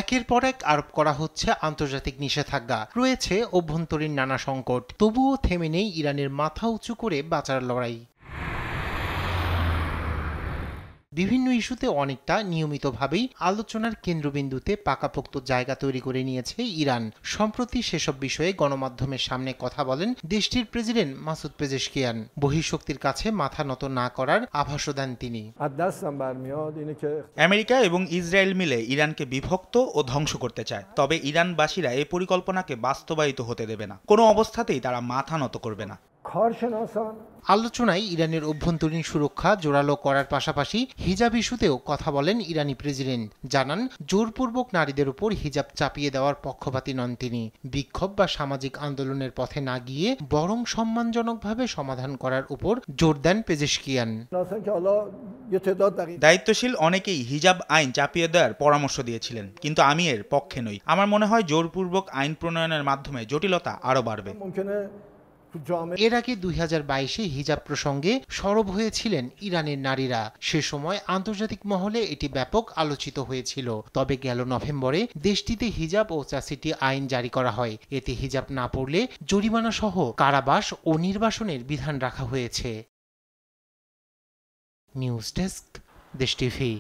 একের পর এক আরোপ করা হচ্ছে আন্তর্জাতিক নিষেধাজ্ঞা, রয়েছে অভ্যন্তরীণ নানা সংকট, তবুও থেমে নেই ইরানের মাথা উঁচু করে বাঁচার লড়াই। বিভিন্ন ইস্যুতে অনেকটা নিয়মিতভাবেই আলোচনার কেন্দ্রবিন্দুতে পাকাপোক্ত জায়গা তৈরি করে নিয়েছে ইরান। সম্প্রতি সেসব বিষয়ে গণমাধ্যমের সামনে কথা বলেন দেশটির প্রেসিডেন্ট মাসুদ পেজেশকিয়ান। বহিঃশক্তির কাছে মাথা নত না করার আভাসও দেন তিনি। আমেরিকা এবং ইসরায়েল মিলে ইরানকে বিভক্ত ও ধ্বংস করতে চায়, তবে ইরানবাসীরা এই পরিকল্পনাকে বাস্তবায়িত হতে দেবে না। কোনো অবস্থাতেই তারা মাথা নত করবে না। আলোচনায় ইরানের অভ্যন্তরীণ সুরক্ষা জোরালো করার পাশাপাশি হিজাব ইস্যুতেও কথা বলেন ইরানি প্রেসিডেন্ট। জানান, জোরপূর্বক নারীদের উপর হিজাব চাপিয়ে দেওয়ার পক্ষপাতী নন তিনি। বিক্ষোভ বা সামাজিক আন্দোলনের পথে না গিয়ে বরং সম্মানজনকভাবে সমাধান করার উপর জোর দেন পেজেশকিয়ান। দায়িত্বশীল অনেকেই হিজাব আইন চাপিয়ে দেওয়ার পরামর্শ দিয়েছিলেন, কিন্তু আমি এর পক্ষে নই। আমার মনে হয় জোরপূর্বক আইন প্রণয়নের মাধ্যমে জটিলতা আরও বাড়বে। এর আগে 2022-এ হিজাব প্রসঙ্গে সরব হয়েছিলেন ইরানের নারীরা। সে সময় আন্তর্জাতিক মহলে এটি ব্যাপক আলোচিত হয়েছিল। তবে গেল নভেম্বরে দেশটিতে হিজাব ও চ্যাসিটি আইন জারি করা হয়। এতে হিজাব না পড়লে জরিমানা সহ কারাবাস ও নির্বাসনের বিধান রাখা হয়েছে। নিউজ ডেস্ক, দেশ টিভি।